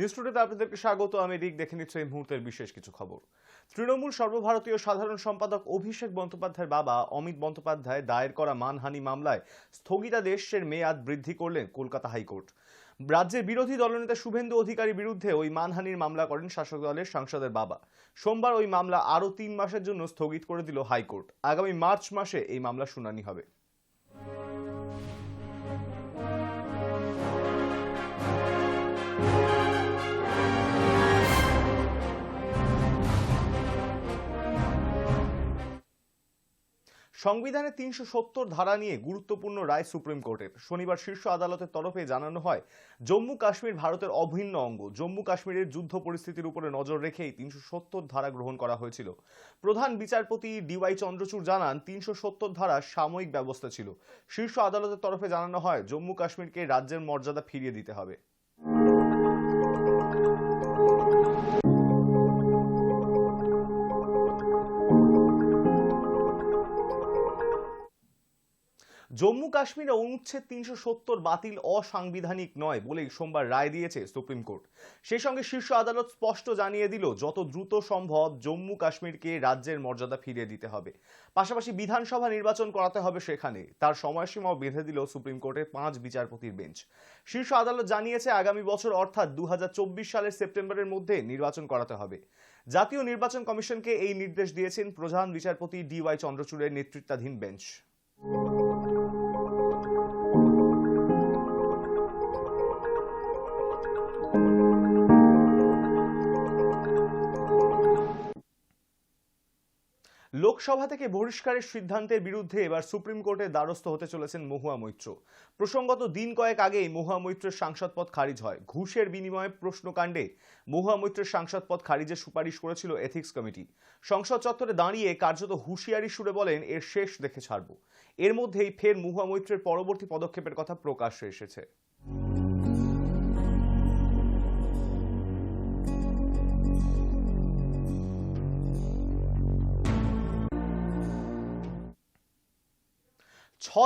News টুডেতে আপনাদেরকে স্বাগত। আমি রিক। দেখে নিচ্ছি এই মুহূর্তের বিশেষ কিছু খবর। তৃণমূল সর্বভারতীয় সাধারণ সম্পাদক অভিষেক বন্দ্যোপাধ্যায়ের বাবা অমিত বন্দ্যোপাধ্যায় দায়ের করা মানহানি মামলায় স্থগিতাদেশের মেয়াদ বৃদ্ধি করলেন কলকাতা হাইকোর্ট। রাজ্যের বিরোধী দলনেতা শুভেন্দু অধিকারীর বিরুদ্ধে ওই মানহানির মামলা করেন শাসক দলের সাংসদের বাবা। সোমবার ওই মামলা আরও 3 মাসের জন্য স্থগিত করে দিল হাইকোর্ট। আগামী মার্চ মাসে এই মামলা শুনানি হবে। সংবিধানের 370 ধারা নিয়ে গুরুত্বপূর্ণ রায় সুপ্রিম কোর্টের। শনিবার শীর্ষ আদালতের তরফে জানানো হয়, জম্মু কাশ্মীর ভারতের অভিন্ন অঙ্গ। জম্মু কাশ্মীরের যুদ্ধ পরিস্থিতির উপরে নজর রেখেই 370 ধারা গ্রহণ করা হয়েছিল। প্রধান বিচারপতি ডিওয়াই চন্দ্রচূড় জানান, 370 ধারা সাময়িক ব্যবস্থা ছিল। শীর্ষ আদালতের তরফে জানানো হয়, জম্মু কাশ্মীরকে রাজ্যের মর্যাদা ফিরিয়ে দিতে হবে। জম্মু কাশ্মীরে অনুচ্ছেদ 370 বাতিল অসাংবিধানিক নয় বলেই সোমবার রায় দিয়েছে সুপ্রিম কোর্ট। সেই সঙ্গে শীর্ষ আদালত স্পষ্ট জানিয়ে দিল, যত দ্রুত সম্ভব জম্মু কাশ্মীরকে রাজ্যের মর্যাদা ফিরিয়ে দিতে হবে। পাশাপাশি বিধানসভা নির্বাচন করাতে হবে সেখানে। তার সময়সীমাও বেঁধে দিল সুপ্রিম কোর্টের 5 বিচারপতির বেঞ্চ। শীর্ষ আদালত জানিয়েছে, আগামী বছর অর্থাৎ 2024 সালের সেপ্টেম্বরের মধ্যে নির্বাচন করাতে হবে। জাতীয় নির্বাচন কমিশনকে এই নির্দেশ দিয়েছেন প্রধান বিচারপতি ডিওয়াই চন্দ্রচূড়ের নেতৃত্বাধীন বেঞ্চ। লোকসভা থেকে বহিষ্কারের সিদ্ধান্তের বিরুদ্ধে এবার সুপ্রিম কোর্টের দ্বারস্থ হতে চলেছেন মহুয়া মৈত্র। প্রসঙ্গত, দিন কয়েক আগেই মহুয়া মৈত্রের সাংসদ পদ খারিজ হয়। ঘুষের বিনিময়ে প্রশ্নকাণ্ডে মহুয়া মৈত্রের সাংসদ পদ খারিজের সুপারিশ করেছিল এথিক্স কমিটি। সংসদ চত্বরে দাঁড়িয়ে কার্যত হুঁশিয়ারি সুরে বলেন, এর শেষ দেখে ছাড়ব। এর মধ্যেই ফের মহুয়া মৈত্রের পরবর্তী পদক্ষেপের কথা প্রকাশ্যে এসেছে।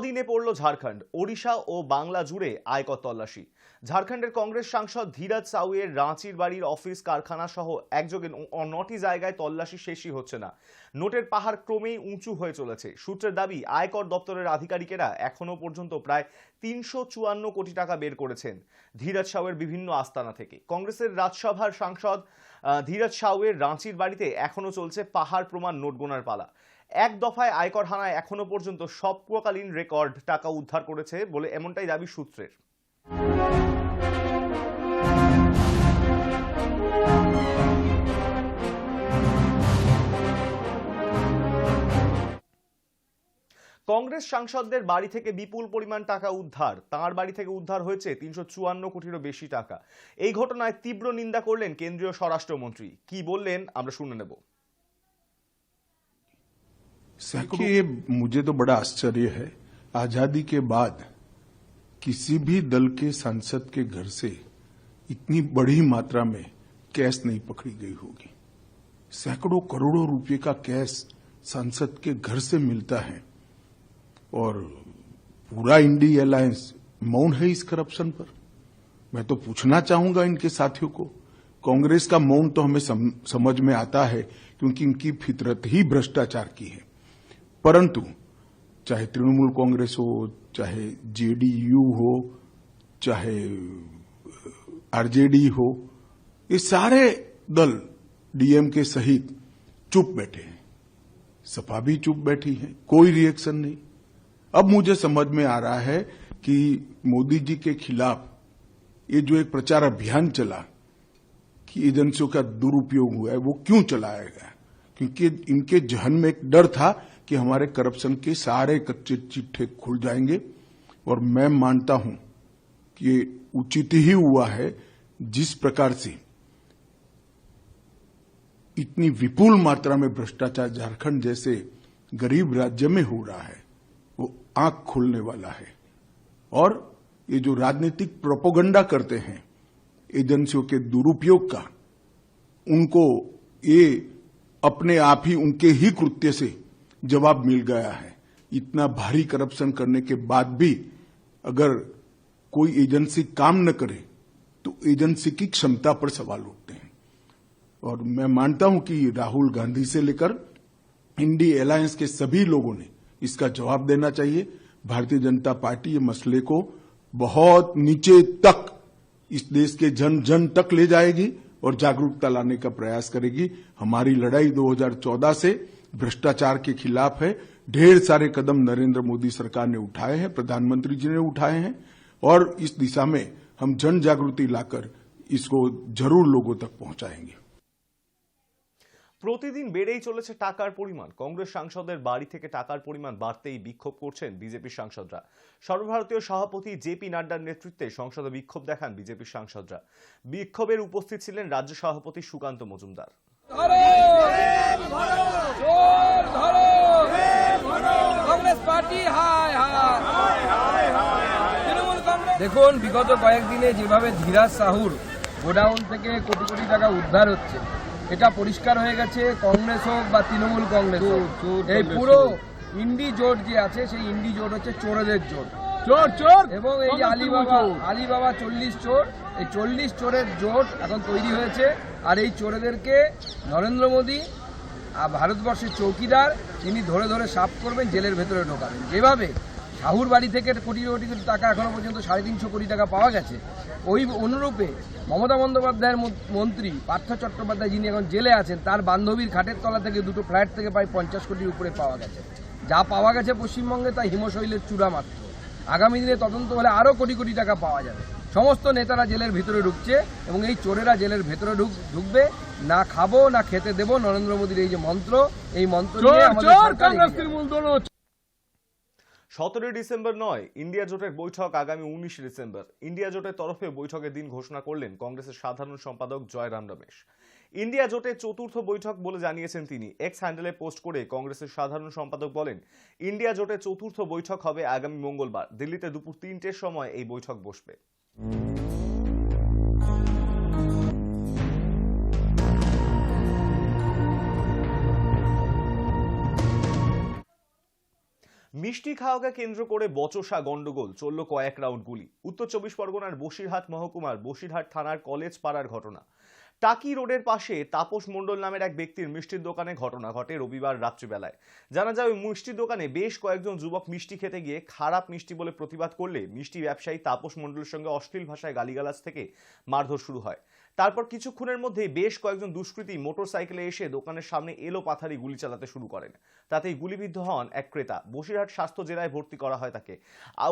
দিনে পড়ল ঝাড়খণ্ড। ওড়িশা ও বাংলা জুড়ে আয়কর তল্লাশি। ঝাড়খণ্ডের কংগ্রেস সাংসদ ধীরাজ সাউয়ের রাঁচির বাড়ির অফিস, কারখানা সহ একযোগে 9টি জায়গায় তল্লাশি শেষই হচ্ছে না। নোটের পাহাড় ক্রমেই উঁচু হয়ে চলেছে। সূত্রের দাবি, আয়কর দপ্তরের আধিকারিকেরা এখনো পর্যন্ত প্রায় 354 কোটি টাকা বের করেছেন ধীরাজ সাউয়ের বিভিন্ন আস্তানা থেকে। কংগ্রেসের রাজ্যসভার সাংসদ ধীরাজ সাউয়ের রাঁচির বাড়িতে এখনো চলছে পাহাড় প্রমাণ নোট গোনার পালা। এক দফায় আয়কর হানায় এখনো পর্যন্ত সবকালীন রেকর্ড টাকা উদ্ধার করেছে বলে এমনটাই দাবি সূত্রের। কংগ্রেস সাংসদদের বাড়ি থেকে বিপুল পরিমাণ টাকা উদ্ধার। তাঁর বাড়ি থেকে উদ্ধার হয়েছে 354 কোটিরও বেশি টাকা। এই ঘটনায় তীব্র নিন্দা করলেন কেন্দ্রীয় স্বরাষ্ট্রমন্ত্রী। কি বললেন আমরা শুনে নেব। देखिए, मुझे तो बड़ा आश्चर्य है, आजादी के बाद किसी भी दल के सांसद के घर से इतनी बड़ी मात्रा में कैश नहीं पकड़ी गई होगी। सैकड़ों करोड़ों रुपए का कैश सांसद के घर से मिलता है और पूरा इंडी अलायंस मौन है इस करप्शन पर। मैं तो पूछना चाहूंगा इनके साथियों को, कांग्रेस का मौन तो हमें समझ में आता है क्योंकि इनकी फितरत ही भ्रष्टाचार की है, परंतु चाहे तृणमूल कांग्रेस हो, चाहे जेडीयू हो, चाहे आरजेडी हो, ये सारे दल डीएमके सहित चुप बैठे हैं। सपा भी चुप बैठी है, कोई रिएक्शन नहीं। अब मुझे समझ में आ रहा है कि मोदी जी के खिलाफ ये जो एक प्रचार अभियान चला कि एजेंसियों का दुरुपयोग हुआ है, वो क्यों चलाया गया? क्योंकि इनके जहन में एक डर था कि हमारे करप्शन के सारे कच्चे चिट्ठे खुल जाएंगे। और मैं मानता हूं कि ये उचित ही हुआ है। जिस प्रकार से इतनी विपुल मात्रा में भ्रष्टाचार झारखंड जैसे गरीब राज्य में हो रहा है, वो आंख खोलने वाला है। और ये जो राजनीतिक प्रोपोगंडा करते हैं एजेंसियों के दुरुपयोग का, उनको ये अपने आप ही उनके ही कृत्य से जवाब मिल गया है। इतना भारी करप्शन करने के बाद भी अगर कोई एजेंसी काम न करे तो एजेंसी की क्षमता पर सवाल उठते हैं। और मैं मानता हूं कि राहुल गांधी से लेकर इंडी अलायंस के सभी लोगों ने इसका जवाब देना चाहिए। भारतीय जनता पार्टी ये मसले को बहुत नीचे तक, इस देश के जन जन तक ले जाएगी और जागरूकता लाने का प्रयास करेगी। हमारी लड़ाई 2014 से भ्रष्टाचार के खिलाफ है। ढेर सारे कदम नरेंद्र मोदी सरकार ने उठाए हैं, प्रधानमंत्री जी ने उठाए हैं, और इस दिशा में हम जन जागृति लाकर इसको जरूर लोगों तक पहुंचाएंगे। প্রতিদিন বেড়েই চলেছে টাকার পরিমাণ। কংগ্রেস সাংসদের বাড়ি থেকে টাকার পরিমাণ বাড়তেই বিক্ষোভ করছেন বিজেপির সাংসদরা। সর্বভারতীয় সভাপতি জেপি নাড্ডার নেতৃত্বে সংসদে বিক্ষোভ দেখান বিজেপির সাংসদরা। বিক্ষোভের উপস্থিত ছিলেন রাজ্য সভাপতি সুকান্ত মজুমদার। দেখুন, বিগত কয়েকদিনে যেভাবে ধীরাজ সাহুর গোডাউন থেকে কোটি কোটি টাকা উদ্ধার হচ্ছে, এটা পরিষ্কার হয়ে গেছে কংগ্রেস হোক বা তৃণমূল কংগ্রেস হোক, এই পুরো ইন্ডি জোট যে আছে সেই ইন্ডি জোট হচ্ছে চোরেদের জোট। চোর এবং এই যে আলিবাবা 40 চোর, এই 40 চোরের জোট এখন তৈরি হয়েছে। আর এই চোরেদেরকে নরেন্দ্র মোদী ভারতবর্ষের চৌকিদার, তিনি ধরে ধরে সাফ করবেন, জেলের ভেতরে ঢোকাবেন। যেভাবে সাহুর বাড়ি থেকে কোটি কোটি টাকা এখনো পর্যন্ত 350 কোটি টাকা পাওয়া গেছে, ওই অনুরূপে মমতা বন্দ্যোপাধ্যায়ের মন্ত্রী পার্থ চট্টোপাধ্যায়, যিনি এখন জেলে আছেন, তার বান্ধবীর খাটের তলা থেকে দুটো ফ্ল্যাট থেকে প্রায় 50 কোটির উপরে পাওয়া গেছে। যা পাওয়া গেছে পশ্চিমবঙ্গে তা হিমশৈলের চূড়া মাত্র। আগামী দিনে তদন্ত হলে আরও কোটি কোটি টাকা পাওয়া যাবে। সমস্ত নেতারা জেলের ভিতরে ঢুকছে এবং এই চোরেরা জেলের ভেতরে ঢুকবে। না খাবো না খেতে দেবো, নরেন্দ্র মোদীর এই যে মন্ত্র, এই মন্ত্র নিয়ে আমাদের সরকার। 17 ডিসেম্বর নয়, ইন্ডিয়া জোটের বৈঠক আগামী 19 ডিসেম্বর। ইন্ডিয়া জোটের তরফে বৈঠকের দিন ঘোষণা করলেন কংগ্রেসের সাধারণ সম্পাদক জয়রাম রমেশ। ইন্ডিয়া জোটের চতুর্থ বৈঠক বলে জানিয়েছেন তিনি। এক্স হ্যান্ডেলে পোস্ট করে কংগ্রেসের সাধারণ সম্পাদক বলেন, ইন্ডিয়া জোটের চতুর্থ বৈঠক হবে আগামী মঙ্গলবার। দিল্লিতে দুপুর 3টের সময় এই বৈঠক বসবে। মিষ্টি খাওয়াকে কেন্দ্র করে বচসা গন্ডগোল, চলল কয়েক রাউন্ড গুলি। উত্তর 24 পরগনার বসিরহাট মহকুমার বসিরহাট থানার কলেজ পাড়ার ঘটনা। টাকি রোডের পাশে তাপস মণ্ডল নামের এক ব্যক্তির মিষ্টির দোকানে ঘটনা ঘটে রবিবার রাত্রিবেলায়। জানা যায়, ওই মিষ্টির দোকানে বেশ কয়েকজন যুবক মিষ্টি খেতে গিয়ে খারাপ মিষ্টি বলে প্রতিবাদ করলে মিষ্টি ব্যবসায়ী তাপস মণ্ডলের সঙ্গে অশ্লীল ভাষায় গালিগালাজ থেকে মারধর শুরু হয়। তারপর কিছুক্ষণের মধ্যেই বেশ কয়েকজন দুষ্কৃতী মোটরসাইকেলে এসে দোকানের সামনে এলো পাথারি গুলি চালাতে শুরু করেন। তাতেই গুলিবিদ্ধ হন এক ক্রেতা। বসিরহাট স্বাস্থ্য জেলায় ভর্তি করা হয় তাকে।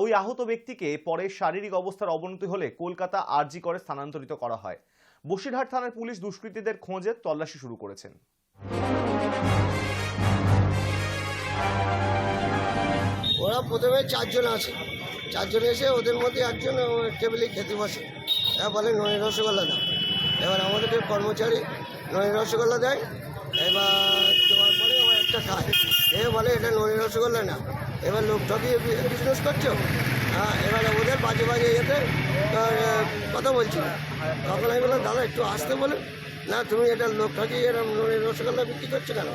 ওই আহত ব্যক্তিকে পরে শারীরিক অবস্থার অবনতি হলে কলকাতা আরজি করে স্থানান্তরিত করা হয়। বসিরহাট থানার পুলিশ দুষ্কৃতীদের খোঁজে তল্লাশি শুরু করেছেন। ওরা প্রথমে 4 জন আছে, 4 জন এসে ওদের মধ্যে একজন টেবিলে খেতে বসে, বলে নয় রসগোল্লা দাও। এবার আমাদেরকে কর্মচারী নয় রসগোল্লা দেয়। এবার দেওয়ার পরে ও একটা খায়, এ বলে এটা নয় রসগোল্লা না। এবার লোক ঠকিয়ে বিজনেস করছো। এবার ওদের বাজে বাজে ইয়েতে কথা বলছিল। তখন আমি বললাম, দাদা একটু আসতে বলে, না তুমি এটা লোক ঠকিয়ে এরকম নয় রসগোল্লা বিক্রি করছো কেন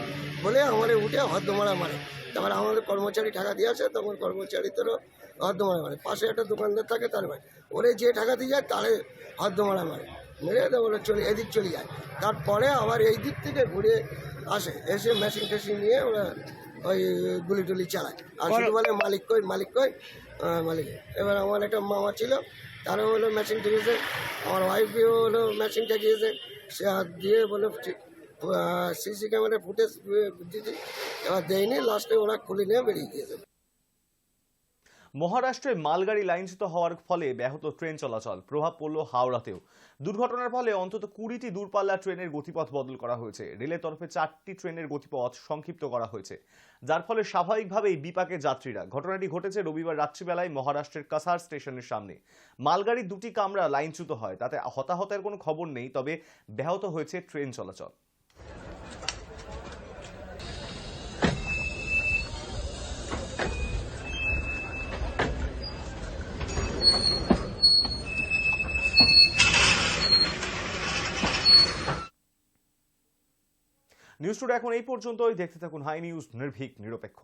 বলে আমাদের উঠে হদ্দমারা মারে। তারপর আমাদের কর্মচারী টাকা দিয়ে আসে, তখন কর্মচারীদেরও হদ্দমারা মারে। পাশে একটা দোকানদার থাকে, তার ভাই ওরে যে টাকা দিয়ে যায় তারে হদ্দমারা মারে, মেরে ওরা এদিক চলে যায়। তারপরে আবার এই দিক থেকে ঘুরে আসে, এসে মেশিন টেশিন নিয়ে ওরা ওই গুলি টুলি চালায়। আর শুধু বলে মালিক কই মালিক কই মালিক। এবার আমার একটা মামা ছিল, তারও হলো মেশিন ঠেকিয়েছে, আমার ওয়াইফও হলো মেশিন ঠেকিয়েছে। সে হাত দিয়ে বলে সিসি ক্যামেরা ফুটেজ দিচ্ছি, এবার দেয়নি। লাস্টে ওরা খুলে নিয়ে বেরিয়ে গিয়েছে। মহারাষ্ট্রে মালগাড়ি লাইনচ্যুত হওয়ার ফলে ব্যাহত ট্রেন চলাচল। প্রভাব পড়ল হাওড়াতেও। দুর্ঘটনার ফলে অন্তত 20টি দূরপাল্লার ট্রেনের গতিপথ বদল করা হয়েছে। রেলের তরফে 4টি ট্রেনের গতিপথ সংক্ষিপ্ত করা হয়েছে, যার ফলে স্বাভাবিকভাবেই বিপাকে যাত্রীরা। ঘটনাটি ঘটেছে রবিবার রাত্রিবেলায় মহারাষ্ট্রের কাসার স্টেশনের সামনে। মালগাড়ির 2টি কামরা লাইনচ্যুত হয়, তাতে হতাহতের কোনো খবর নেই, তবে ব্যাহত হয়েছে ট্রেন চলাচল। নিউজ টুডে এখন এই পর্যন্তই। দেখতে থাকুন হাই নিউজ, নির্ভীক নিরপেক্ষ।